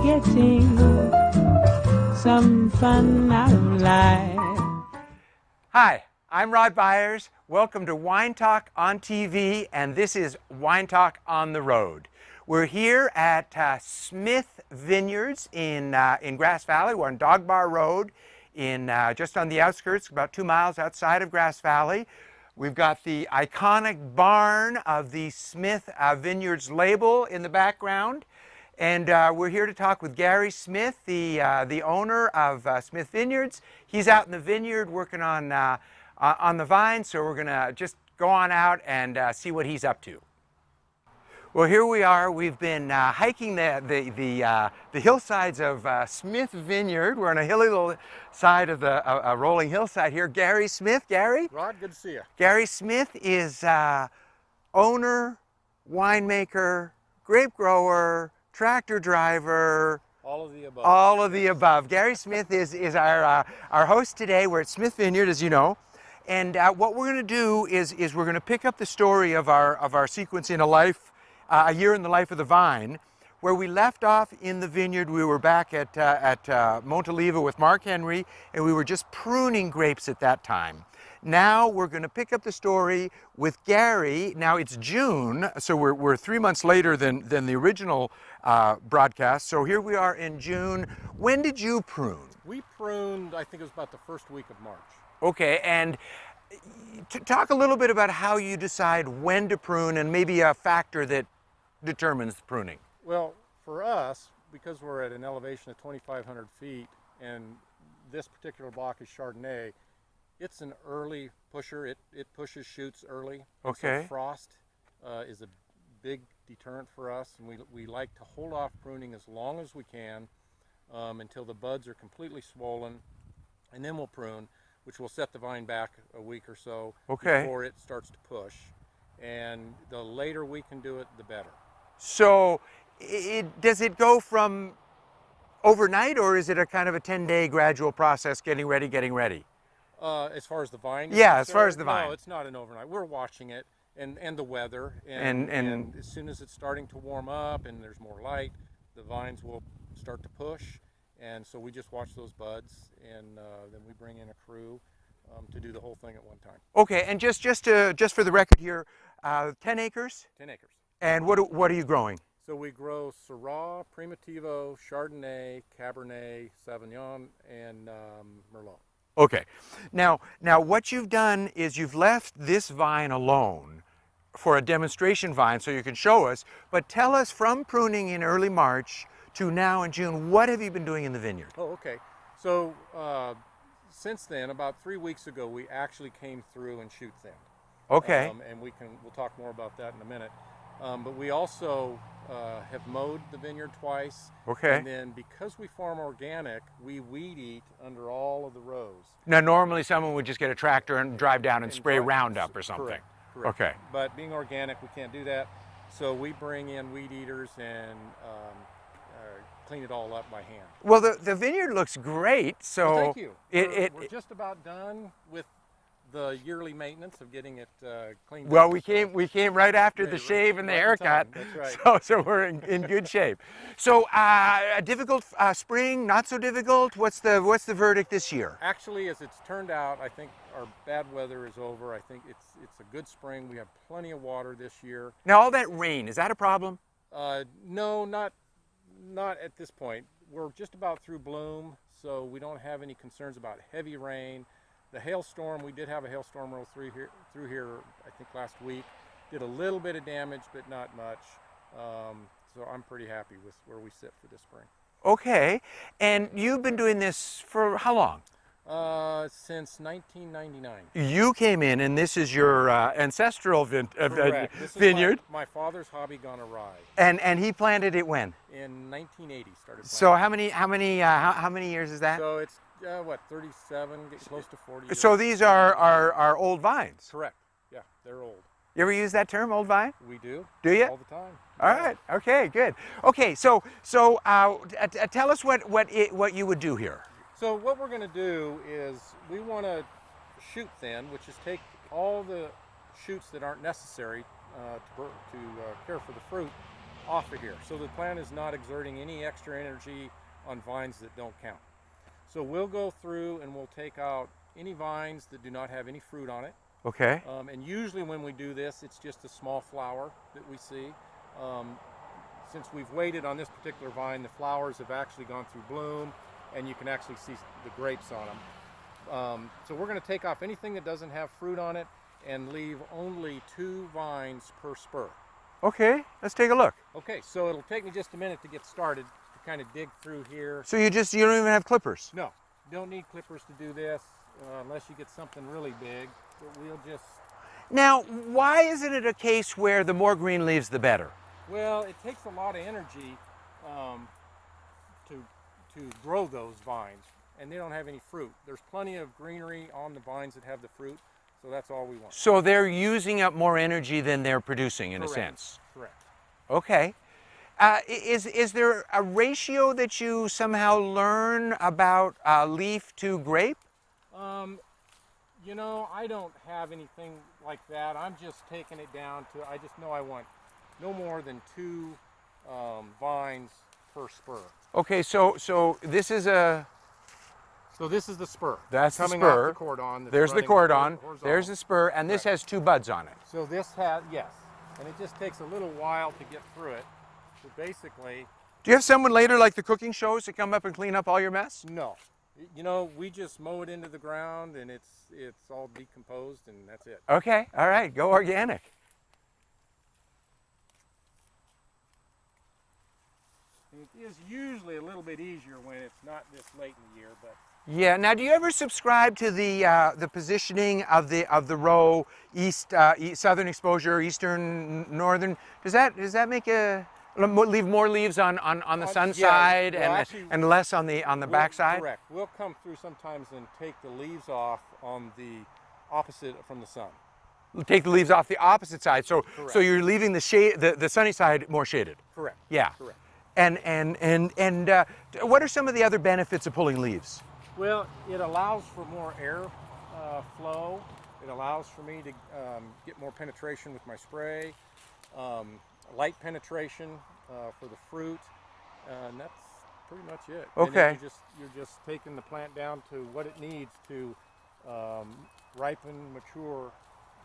getting some fun out of life. Hi, I'm Rod Byers. Welcome to Wine Talk on TV, and this is Wine Talk on the Road. We're here at Smith Vineyards in Grass Valley. We're on Dog Bar Road, just on the outskirts, about 2 miles outside of Grass Valley. We've got the iconic barn of the Smith Vineyards label in the background. And we're here to talk with Gary Smith, the owner of Smith Vineyards. He's out in the vineyard working on the vine, so we're going to just go on out and see what he's up to. Well, here we are. We've been hiking the hillsides of Smith Vineyard. We're on a hilly little side of a rolling hillside here. Gary Smith. Gary? Rod, good to see you. Gary Smith is owner, winemaker, grape grower, tractor driver. All of the above. All of the above. Gary Smith is our host today. We're at Smith Vineyard, as you know. And what we're going to do is we're going to pick up the story of our sequence in a year in the life of the vine. Where we left off in the vineyard, we were back at Montaliva with Mark Henry, and we were just pruning grapes at that time. Now we're going to pick up the story with Gary. Now it's June, so we're 3 months later than the original broadcast. So here we are in June. When did you prune? We pruned, I think it was about the first week of March. Okay, and talk a little bit about how you decide when to prune and maybe a factor that determines the pruning. Well, for us, because we're at an elevation of 2,500 feet, and this particular block is Chardonnay, it's an early pusher. It pushes shoots early. Okay. So frost is a big deterrent for us, and we like to hold off pruning as long as we can until the buds are completely swollen, and then we'll prune, which will set the vine back a week or so before it starts to push. And the later we can do it, the better. So does it go from overnight, or is it a kind of a 10-day gradual process, getting ready? As far as the vine? Yeah, as far as the vine. No, it's not an overnight. We're watching it and the weather. And as soon as it's starting to warm up and there's more light, the vines will start to push. And so we just watch those buds, and then we bring in a crew to do the whole thing at one time. Okay, and just for the record here, 10 acres? 10 acres. And what are you growing? So we grow Syrah, Primitivo, Chardonnay, Cabernet, Sauvignon, and Merlot. Okay. Now what you've done is you've left this vine alone for a demonstration vine so you can show us, but tell us from pruning in early March to now in June, what have you been doing in the vineyard? Oh, okay. So since then, about 3 weeks ago, we actually came through and shoot thinned. Okay. And we'll talk more about that in a minute. But we also have mowed the vineyard twice. Okay. And then because we farm organic, we weed eat under all of the rows. Now normally someone would just get a tractor and drive down and spray Roundup or something. Correct. Okay. But being organic, we can't do that. So we bring in weed eaters and clean it all up by hand. Well, the vineyard looks great. So well, thank you. We're just about done with the yearly maintenance of getting it cleaned well, up. we came right after the shave and the haircut. That's right. So we're in good shape. So a difficult spring, not so difficult. What's the verdict this year? Actually, as it's turned out, I think our bad weather is over. I think it's a good spring. We have plenty of water this year. Now all that rain, is that a problem? No, not at this point. We're just about through bloom, so we don't have any concerns about heavy rain. The hailstorm, we did have a hailstorm roll through here, I think last week. Did a little bit of damage, but not much. So I'm pretty happy with where we sit for this spring. Okay, and you've been doing this for how long? Since 1999. You came in, and this is your ancestral Correct. This vineyard. Is my father's hobby gone awry. And he planted it when? In 1980, started planting. So how many years is that? So it's 37, getting close to 40 years. So these are old vines. Correct. Yeah, they're old. You ever use that term, old vine? We do. Do you? All the time. All right. Okay. Good. Okay. So tell us what you would do here. So what we're going to do is we want to shoot thin, which is take all the shoots that aren't necessary to care for the fruit, off of here. So the plant is not exerting any extra energy on vines that don't count. So we'll go through and we'll take out any vines that do not have any fruit on it. Okay. And usually when we do this, it's just a small flower that we see. Since we've waited on this particular vine, the flowers have actually gone through bloom, and you can actually see the grapes on them. So we're going to take off anything that doesn't have fruit on it and leave only 2 vines per spur. Okay, let's take a look. Okay, so it'll take me just a minute to get started to kind of dig through here. So you don't even have clippers? No, you don't need clippers to do this unless you get something really big. But we'll just... Now, why isn't it a case where the more green leaves, the better? Well, it takes a lot of energy to grow those vines, and they don't have any fruit. There's plenty of greenery on the vines that have the fruit, so that's all we want. So they're using up more energy than they're producing, in Correct. a sense. Correct. Okay. Is there a ratio that you somehow learn about leaf to grape? You know, I don't have anything like that. I'm just taking it down to, I just know I want no more than 2 vines per spur. Okay, so this is a... So this is the spur. That's the coming spur. off the cordon. There's the cordon. There's the spur, and this has 2 buds on it. So this has, yes, and it just takes a little while to get through it. So basically... Do you have someone later, like the cooking shows, to come up and clean up all your mess? No. You know, we just mow it into the ground, and it's all decomposed, and that's it. Okay, all right, go organic. It is usually a little bit easier when it's not this late in the year, but... Yeah. Now, do you ever subscribe to the positioning of the row, southern exposure, eastern, northern? Does that make leave more leaves on the sun yeah, side well, actually, and less on the back side? Correct. We'll come through sometimes and take the leaves off on the opposite from the sun. Take the leaves off the opposite side, so Correct. so you're leaving the shade, the sunny side more shaded. Correct. Yeah. Correct. And what are some of the other benefits of pulling leaves? Well, it allows for more air flow. It allows for me to get more penetration with my spray, light penetration for the fruit, and that's pretty much it. Okay. And you're just taking the plant down to what it needs to ripen, mature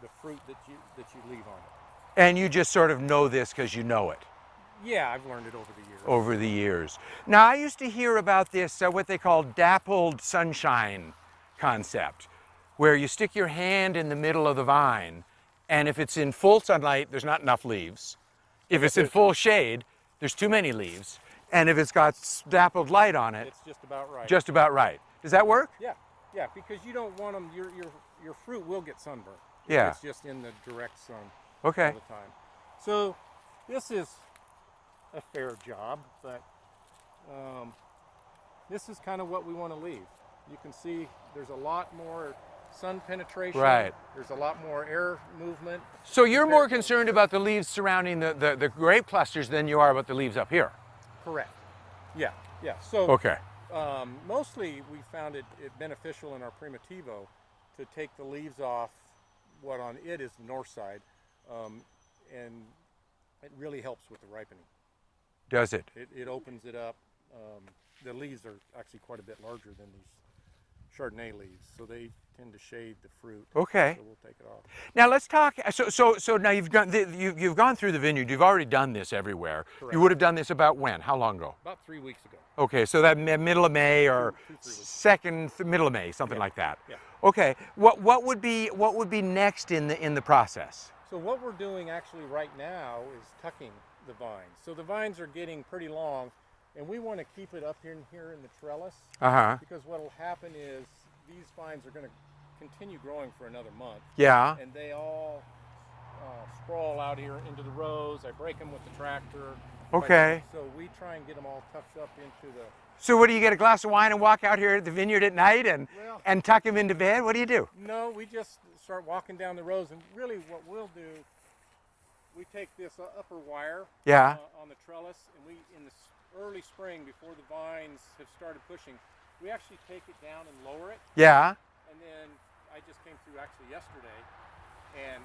the fruit that you leave on it. And you just sort of know this because you know it. Yeah, I've learned it over the years. Over the years. Now, I used to hear about this, what they call dappled sunshine concept, where you stick your hand in the middle of the vine, and if it's in full sunlight, there's not enough leaves. If it's in full shade, there's too many leaves. And if it's got dappled light on it, It's just about right. just about right. Does that work? Yeah, because you don't want them, your fruit will get sunburned. If Yeah. It's just in the direct sun Okay. all the time. So this is a fair job, but this is kind of what we want to leave. You can see there's a lot more sun penetration. Right. There's a lot more air movement. So you're more concerned about the leaves surrounding the grape clusters than you are about the leaves up here? Correct. Yeah. So Okay. mostly we found it beneficial in our Primitivo to take the leaves off what on it is the north side, and it really helps with the ripening. Does it? It opens it up. The leaves are actually quite a bit larger than these Chardonnay leaves, so they tend to shade the fruit. Okay. So we'll take it off. Now let's talk. So now you've gone through the vineyard. You've already done this everywhere. Correct. You would have done this about when? How long ago? About 3 weeks ago. Okay, so that middle of May or 3 weeks. middle of May, something Yeah. like that. Yeah. Okay. What would be next in the process? So what we're doing actually right now is tucking the vines. So the vines are getting pretty long, and we want to keep it up here in the trellis, because what will happen is these vines are going to continue growing for another month. Yeah. And they all sprawl out here into the rows. I break them with the tractor. Okay. So we try and get them all tucked up into the... So what do you get, a glass of wine and walk out here at the vineyard at night and Well- tuck him into bed? What do you do? No, we just start walking down the rows, and really what we'll do, we take this upper wire Yeah. on the trellis, and we, in the early spring, before the vines have started pushing, we actually take it down and lower it. Yeah. And then I just came through actually yesterday, and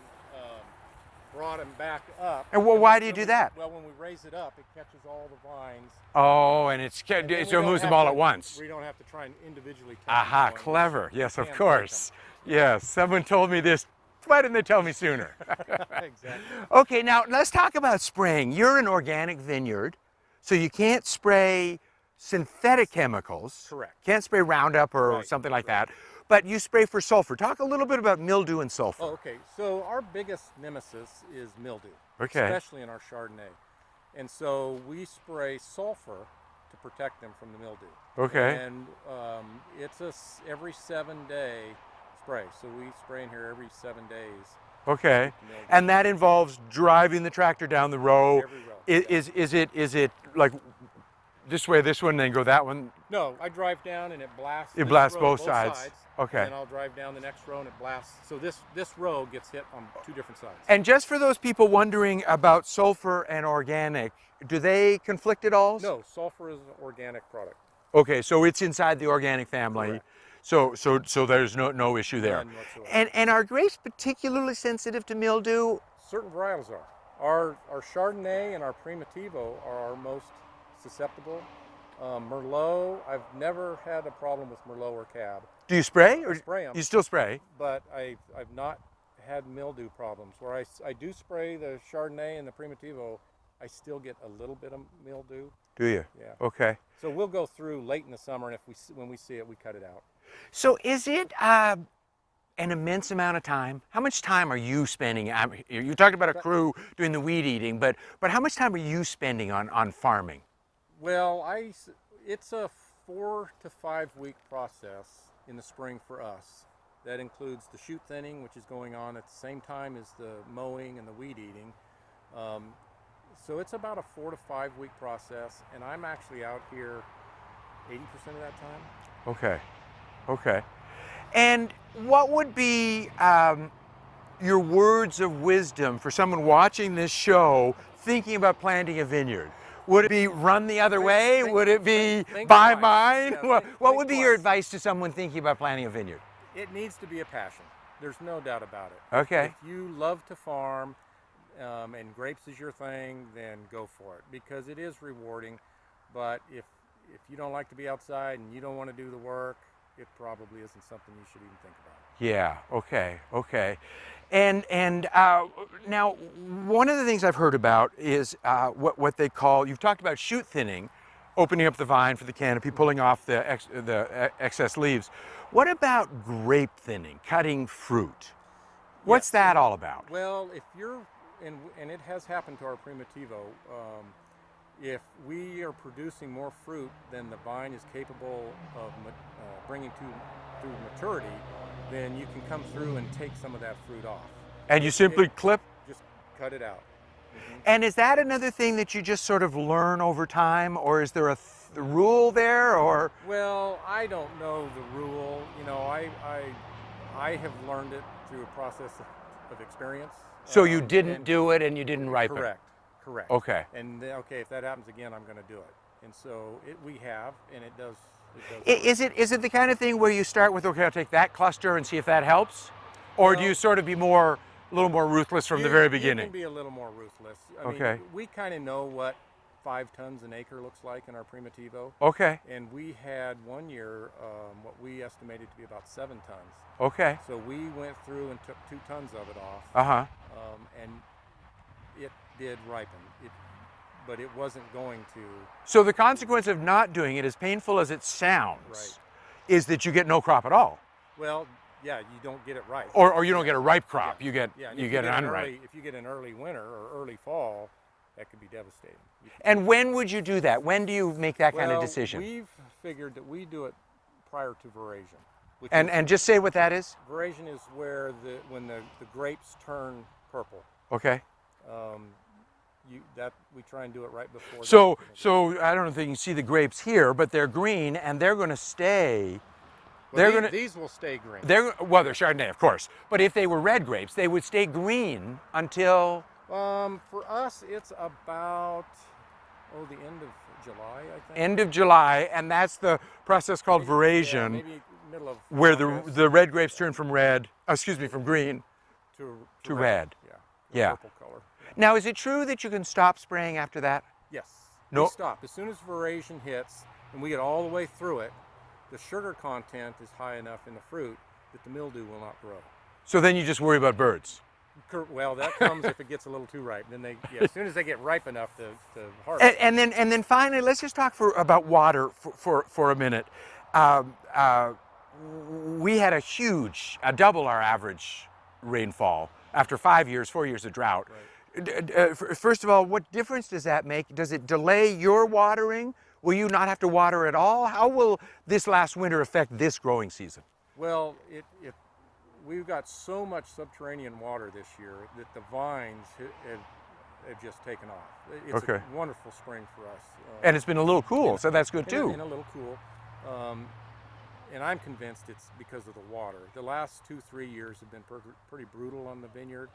brought them back up. And why do you do that? Well, when we raise it up, it catches all the vines. Oh, and so it moves them all at once. We don't have to try and individually touch Aha, each one. clever. Yes, of Can't course. Yes, someone told me this. Why didn't they tell me sooner? Exactly. Okay, now let's talk about spraying. You're an organic vineyard, so you can't spray synthetic chemicals. Correct. Can't spray Roundup or Right, something like that. But you spray for sulfur. Talk a little bit about mildew and sulfur. Oh, okay. So our biggest nemesis is mildew, Okay. especially in our Chardonnay. And so we spray sulfur to protect them from the mildew. Okay. And it's every 7-day spray. So we spray in here every 7 days. Okay. Mildew. And that involves driving the tractor down the row. Every row. Is it like this way, this one, and then go that one? No, I drive down and it blasts. It this blasts row, both sides. Okay. And then I'll drive down the next row and it blasts. So this row gets hit on 2 different sides. And just for those people wondering about sulfur and organic, do they conflict at all? No, sulfur is an organic product. Okay, so it's inside the organic family. Correct. So there's no issue there. None whatsoever. And are grapes particularly sensitive to mildew? Certain varietals are. Our Chardonnay and our Primitivo are our most susceptible. Merlot, I've never had a problem with Merlot or Cab. Do you spray? Or Spray 'em. You still spray? But I've not had mildew problems. Where I do spray the Chardonnay and the Primitivo, I still get a little bit of mildew. Do you? Yeah. Okay. So we'll go through late in the summer, and when we see it, we cut it out. So is it an immense amount of time? How much time are you spending? You talked about a crew doing the weed eating, but how much time are you spending on farming? Well, it's a 4 to 5 week process in the spring for us. That includes the shoot thinning, which is going on at the same time as the mowing and the weed eating. So it's about a 4 to 5 week process, and I'm actually out here 80% of that time. Okay. Okay. And what would be your words of wisdom for someone watching this show thinking about planting a vineyard? Would it be run the other way? Would it be buy twice. mine? Yeah, What would be your twice. advice to someone thinking about planting a vineyard? It needs to be a passion. There's no doubt about it. Okay. If you love to farm and grapes is your thing, then go for it, because it is rewarding. But if you don't like to be outside and you don't want to do the work, it probably isn't something you should even think about. Yeah. Okay. Okay. And now one of the things I've heard about is what they call, you've talked about shoot thinning, opening up the vine for the canopy, pulling off the excess leaves. What about grape thinning, cutting fruit? What's that all about? Well, if you're, and it has happened to our Primitivo, if we are producing more fruit than the vine is capable of bringing to maturity, then you can come through and take some of that fruit off. And you simply clip? Just cut it out. And is that another thing that you just sort of learn over time, or is there a rule there, or? Well, I don't know the rule. You know, I have learned it through a process of experience. So you didn't do it and you didn't ripen? Correct. Okay. And then, okay, if that happens again, I'm going to do it. And so we have, and it does. Is it the kind of thing where you start with, okay, I'll take that cluster and see if that helps? Or do you sort of be a little more ruthless from the very beginning? You can be a little more ruthless. I Okay. mean, we kind of know what 5 tons an acre looks like in our Primitivo. Okay. And we had one year what we estimated to be about 7 tons. Okay. So we went through and took 2 tons of it off. Uh-huh. And it did ripen. But it wasn't going to. So the consequence of not doing it, as painful as it sounds, Right. is that you get no crop at all. Well, yeah, you don't get it right. Or you don't get a ripe crop. Yeah. You get Yeah, and you if get an an unripe. if you get an early winter or early fall, that could be devastating. And when would you do that? When do you make that kind of decision? We've figured that we do it prior to veraison. And just say what that is? Veraison is where when the grapes turn purple. Okay. We try and do it right before. So I don't know if you can see the grapes here, but they're green and they're going to stay. These will stay green. They're Chardonnay, of course. But if they were red grapes, they would stay green until. For us, it's about the end of July, I think. End of July, and that's the process called veraison, Yeah, maybe middle of where August the red grapes turn from green to to red. Yeah. Yeah. purple color. Now, is it true that you can stop spraying after that? Yes. No. We stop. As soon as veraison hits and we get all the way through it, the sugar content is high enough in the fruit that the mildew will not grow. So then you just worry about birds. Well, that comes if it gets a little too ripe. Then as soon as they get ripe enough to harvest. And then finally, let's just talk about water for a minute. We had a huge, double our average rainfall after 4 years of drought. Right. First of all, what difference does that make? Does it delay your watering? Will you not have to water at all? How will this last winter affect this growing season? Well, we've got so much subterranean water this year that the vines have just taken off. It's Okay. a wonderful spring for us. And it's been a little cool, so that's good too. And a little cool. And I'm convinced it's because of the water. The last 2-3 years have been pretty brutal on the vineyard.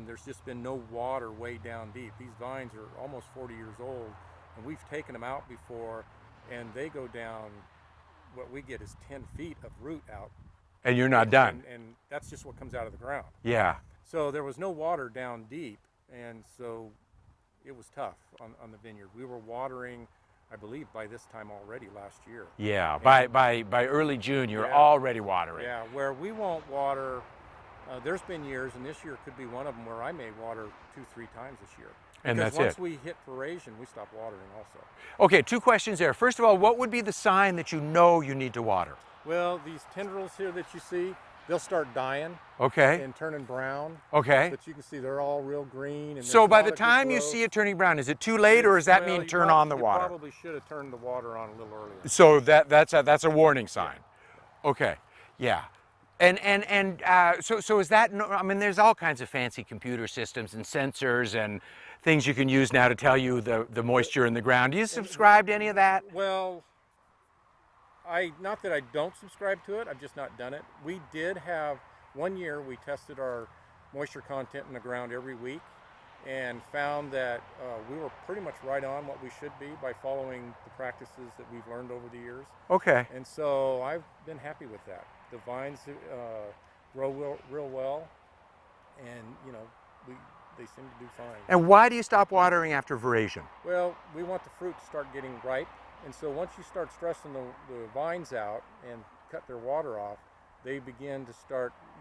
There's just been no water way down deep. These vines are almost 40 years old, and we've taken them out before, and they go down, what we get is 10 feet of root out. And you're not done. And that's just what comes out of the ground. Yeah. So there was no water down deep, and so it was tough on the vineyard. We were watering, I believe, by this time already last year. Yeah. By early June, you're already watering. Yeah. Where we won't water, there's been years, and this year could be one of them, where I may water 2-3 times this year. And because that's once it. we hit veraison, we stop watering also. Okay, 2 questions there. First of all, what would be the sign that you know you need to water? Well, these tendrils here that you see, they'll start dying Okay. and turning brown. Okay. But you can see they're all real green. And So there's by a the lot of good time you growth. see it turning brown, is it too late, or does that Well, mean you turn on the water? You probably should have turned the water on a little earlier. So that's a warning sign. Okay. Yeah. So is that? I mean, there's all kinds of fancy computer systems and sensors and things you can use now to tell you the moisture in the ground. Do you subscribe to any of that? Well, not that I don't subscribe to it, I've just not done it. We did have, one year we tested our moisture content in the ground every week and found that we were pretty much right on what we should be by following the practices that we've learned over the years. Okay. And so I've been happy with that. The vines grow real well, and they seem to do fine. And why do you stop watering after veraison? Well, we want the fruit to start getting ripe, and so once you start stressing the vines out and cut their water off, they begin to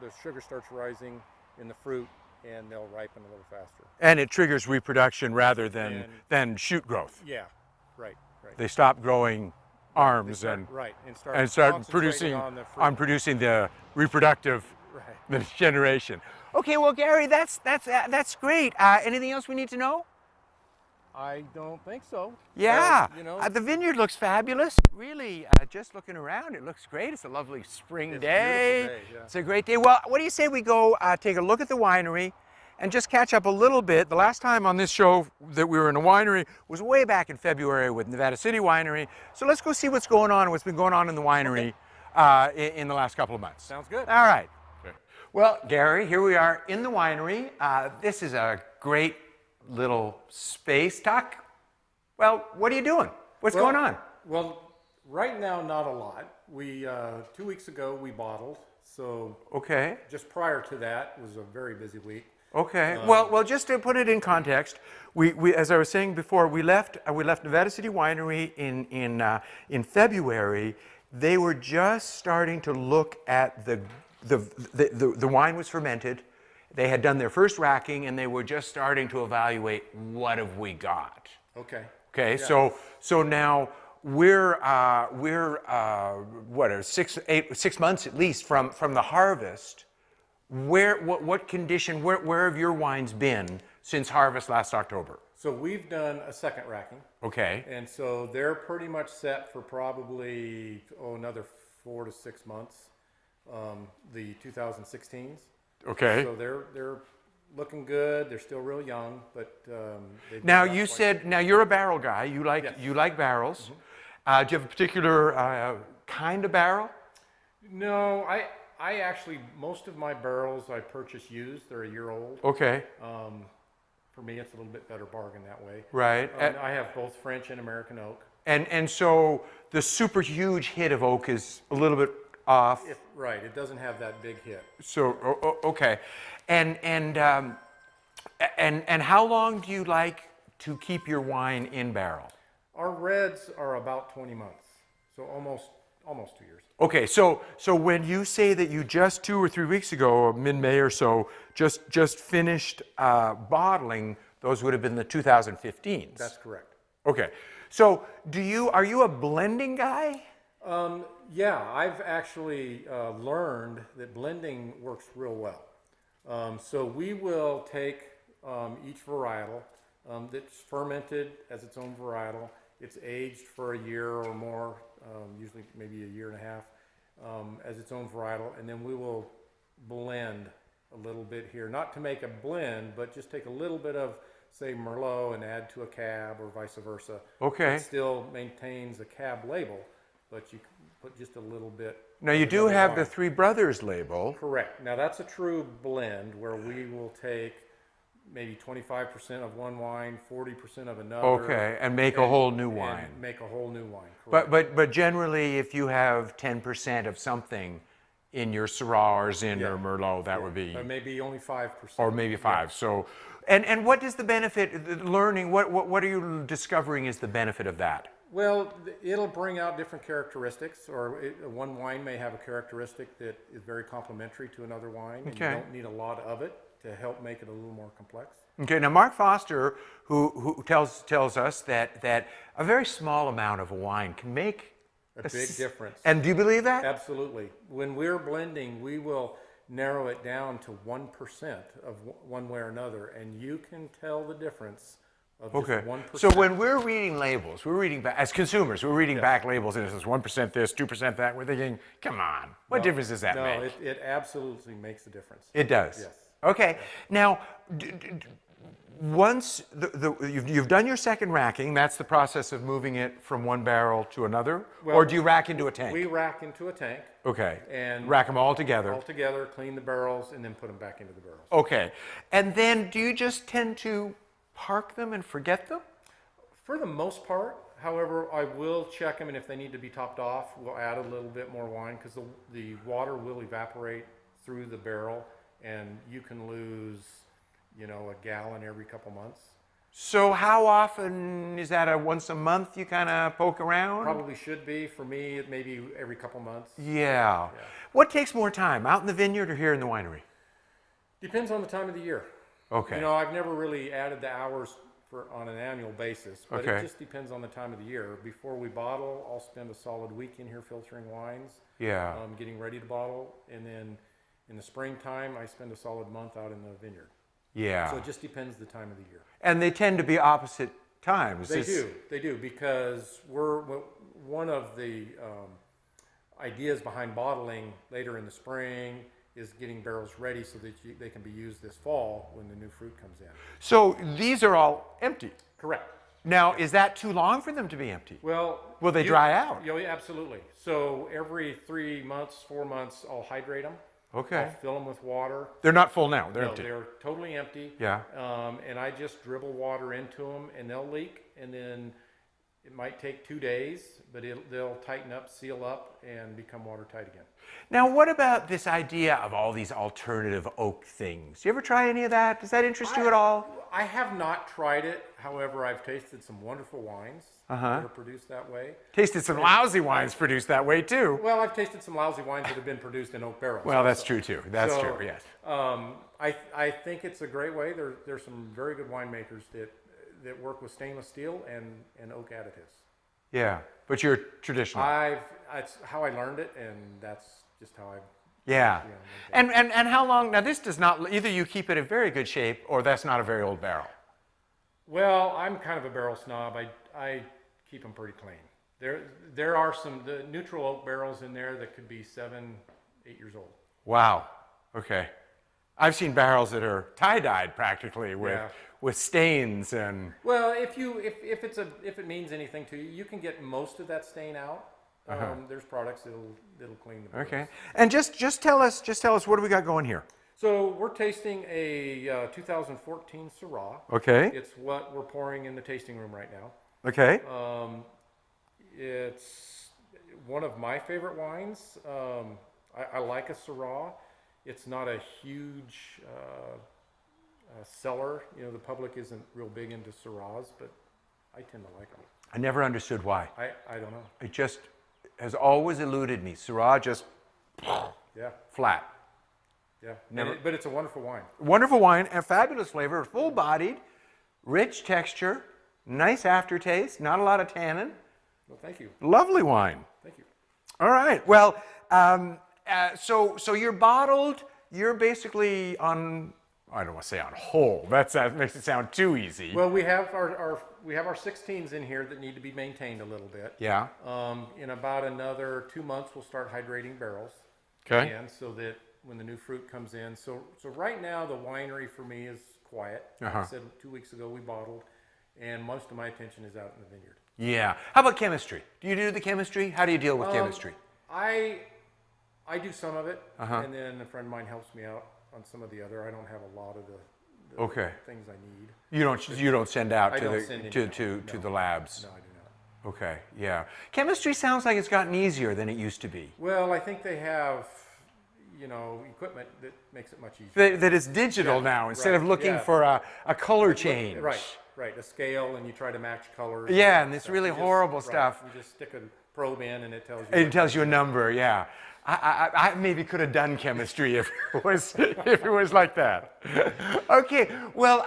the sugar starts rising in the fruit, and they'll ripen a little faster. And it triggers reproduction rather than shoot growth. Yeah, right. They stop growing arms and start producing producing the reproductive generation. Okay, well, Gary, that's great. Anything else we need to know? I don't think so. Yeah, the vineyard looks fabulous. Really, just looking around, it looks great. It's a lovely spring day. A beautiful day, yeah. It's a great day. Well, what do you say we go take a look at the winery and just catch up a little bit? The last time on this show that we were in a winery was way back in February with Nevada City Winery. So let's go see what's going on and what's been going on in the winery in the last couple of months. Sounds good. All right. Well, Gary, here we are in the winery. This is a great little space. Well, what are you doing? What's going on? Well, right now, not a lot. We 2 weeks ago we bottled, so Okay. just prior to that was a very busy week. Okay. Well, just to put it in context, we as I was saying before, we left Nevada City Winery in February. They were just starting to look at the wine was fermented. They had done their first racking, and they were just starting to evaluate what have we got. Okay. Okay. Yeah. So now we're 6 months at least from the harvest. What condition? Where have your wines been since harvest last October? So we've done a second racking. Okay. And so they're pretty much set for probably another 4 to 6 months. The 2016s. Okay. So they're looking good. They're still real young, but Now you said you're a barrel guy. You like barrels. Mm-hmm. Do you have a particular kind of barrel? No, I actually, most of my barrels I purchase used. They're a year old. Okay. For me, it's a little bit better bargain that way. Right. I have both French and American oak. And so the super huge hit of oak is a little bit off. Right. It doesn't have that big hit. So okay, and And how long do you like to keep your wine in barrel? Our reds are about 20 months, so almost 2 years. Okay, so when you say that you just 2 or 3 weeks ago, or mid-May or so, just finished bottling, those would have been the 2015s. That's correct. Okay, so are you a blending guy? Yeah, I've actually learned that blending works real well. So we will take each varietal that's fermented as its own varietal. It's aged for a year or more, usually maybe a year and a half, as its own varietal, and then we will blend a little bit here, not to make a blend, but just take a little bit of, say, Merlot and add to a cab or vice versa. Okay. It still maintains a cab label, but you can put just a little bit. Now you do have the wine. Three Brothers label. Correct. Now that's a true blend where we will take maybe 25% of one wine, 40% of another. Okay, and make a whole new wine. And make a whole new wine. Correct. But generally, if you have 10% of something in your Syrah or Zin or Merlot, that would be, or maybe only 5%. or maybe 5. So, and what is the benefit? Learning, what are you discovering is the benefit of that? Well, it'll bring out different characteristics, or one wine may have a characteristic that is very complementary to another wine, and you don't need a lot of it to help make it a little more complex. Okay, now Mark Foster, who tells us that a very small amount of a wine can make a big difference. And do you believe that? Absolutely. When we're blending, we will narrow it down to 1% of one way or another, and you can tell the difference of just 1%. So when we're reading labels, we're reading back, as consumers, we're reading back labels and it says 1% this, 2% that. We're thinking, come on, what difference does that make? No, it absolutely makes a difference. It does? Yes. Okay. Now, once you've done your second racking, that's the process of moving it from one barrel to another? Well, or do you rack into a tank? We rack into a tank. Okay. And rack them all together. All together, clean the barrels, and then put them back into the barrels. Okay. And then do you just tend to park them and forget them? For the most part. However, I will check them, and if they need to be topped off, we'll add a little bit more wine because the water will evaporate through the barrel, and you can lose, a gallon every couple months. So how often is that? Once a month you kind of poke around? Probably should be. For me, it may be every couple months. Yeah. What takes more time, out in the vineyard or here in the winery? Depends on the time of the year. Okay. I've never really added the hours on an annual basis, but Okay. it just depends on the time of the year. Before we bottle, I'll spend a solid week in here filtering wines, Yeah. getting ready to bottle, and then in the springtime, I spend a solid month out in the vineyard. Yeah. So it just depends the time of the year. And they tend to be opposite times. They do, because one of the ideas behind bottling later in the spring is getting barrels ready so that they can be used this fall when the new fruit comes in. So these are all empty. Correct. Now, is that too long for them to be empty? Well, will they dry out? Yeah, absolutely. So every 3 months, 4 months, I'll hydrate them. Okay. I'll fill them with water. They're not full now. They're empty. They're totally empty. Yeah. And I just dribble water into them, and they'll leak, and then it might take 2 days, but they'll tighten up, seal up, and become watertight again. Now, what about this idea of all these alternative oak things? Do you ever try any of that? Does that interest you at all? I have not tried it. However, I've tasted some wonderful wines that are produced that way. Tasted some lousy wines produced that way, too. Well, I've tasted some lousy wines that have been produced in oak barrels. Well, that's true, too. That's true, yes. I think it's a great way. There's some very good winemakers that work with stainless steel and oak additives. Yeah, but you're traditional. That's how I learned it, and that's just how I've... Yeah. And how long, now this does not, either you keep it in very good shape or that's not a very old barrel. Well, I'm kind of a barrel snob. I keep them pretty clean. There are the neutral oak barrels in there that could be 7, 8 years old. Wow. Okay. I've seen barrels that are tie-dyed practically with stains and... Well, if it means anything to you, you can get most of that stain out. There's products that'll clean the barrels. Okay. And just tell us what do we got going here? So we're tasting a 2014 Syrah. Okay. It's what we're pouring in the tasting room right now. Okay. It's one of my favorite wines. I like a Syrah. It's not a huge cellar. You know, the public isn't real big into Syrahs, but I tend to like them. I never understood why. I don't know. It just has always eluded me. Syrah just Yeah, flat. yeah. Never- But it's a wonderful wine. Wonderful wine and fabulous flavor, full-bodied, rich texture, nice aftertaste, not a lot of tannin. Well, thank you. Lovely wine. Thank you. All right. Well, so you're bottled. You're basically on. I don't want to say on hold. That makes it sound too easy. Well, we have our 16s in here that need to be maintained a little bit. Yeah. In about another 2 months, we'll start hydrating barrels. Okay. And so that when the new fruit comes in. So right now, the winery for me is quiet. Like I said 2 weeks ago, we bottled, and most of my attention is out in the vineyard. Yeah. How about chemistry? Do you do the chemistry? How do you deal with chemistry? I do some of it, Uh-huh. and then a friend of mine helps me out on some of the other. I don't have a lot of the Okay. things I need. You don't send out I to don't the send to any- the labs. No, I do not. Okay. Yeah. Chemistry sounds like it's gotten easier than it used to be. Well, I think they have, equipment that makes it much easier. That it's digital Yeah, now instead right, of looking yeah. for a color change. Right, a scale, and you try to match colors. Yeah, and this stuff. really You just- horrible right, stuff. You just stick a probe in, and it tells you. It tells you a number, yeah. I maybe could have done chemistry if it was like that. Okay, well,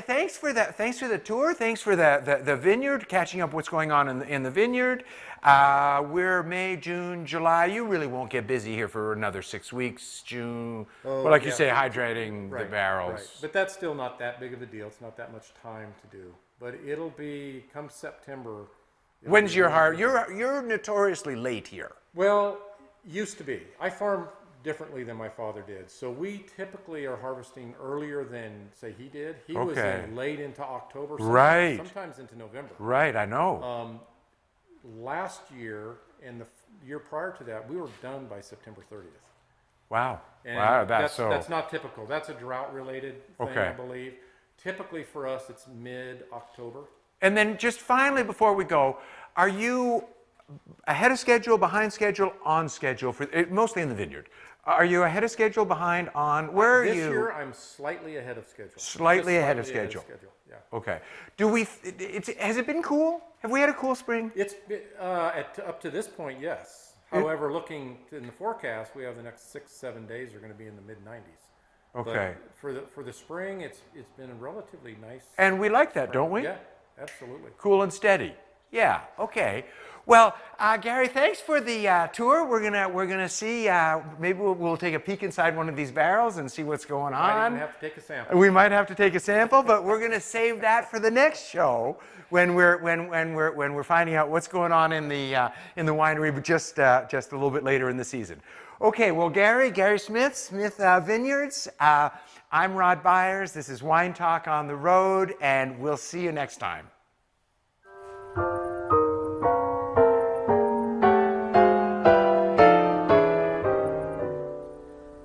thanks for that. Thanks for the tour. Thanks for the vineyard, catching up what's going on in the vineyard. We're May, June, July. You really won't get busy here for another 6 weeks. June, well, like you say, hydrating the barrels. Right. But that's still not that big of a deal. It's not that much time to do. But it'll be come September. When's your heart? You're notoriously late here. Well, used to be. I farm differently than my father did. So we typically are harvesting earlier than, say, he did. He was in late into October, sometimes into November. Right, I know. Last year and the year prior to that, we were done by September 30th. Wow. And wow, that's not typical. That's a drought-related thing, Okay. I believe. Typically for us, it's mid-October. And then just finally, before we go, are you ahead of schedule, behind schedule, on schedule for mostly in the vineyard? Are you ahead of schedule, behind, on? Where are you? This year, I'm slightly ahead of schedule. Slightly ahead of schedule. Yeah. Okay. Has it been cool? Have we had a cool spring? It's been, up to this point, yes. However, looking in the forecast, we have the next 6-7 days are going to be in the mid-90s. Okay. But for the spring, it's been a relatively nice. And we like that, don't we? Yeah, absolutely. Cool and steady. Yeah. Okay. Well, Gary, thanks for the tour. We're gonna see. Maybe we'll take a peek inside one of these barrels and see what's going on. Might even have to take a sample. We might have to take a sample, but we're gonna save that for the next show when we're finding out what's going on in the winery, but just a little bit later in the season. Okay. Well, Gary Smith Vineyards. I'm Rod Byers. This is Wine Talk on the Road, and we'll see you next time.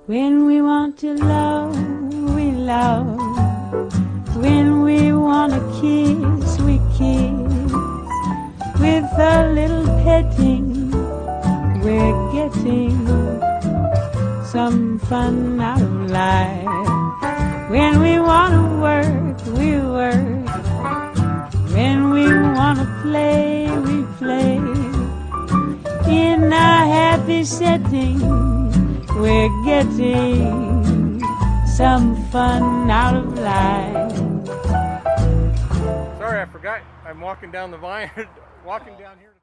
When we want to love, we love. When we want to kiss, we kiss. With a little petting, we're getting some fun out of life. When we want to work, we work. When we want to play, we play. In a happy setting, we're getting some fun out of life. Sorry, I forgot. I'm walking down the vineyard, walking down here.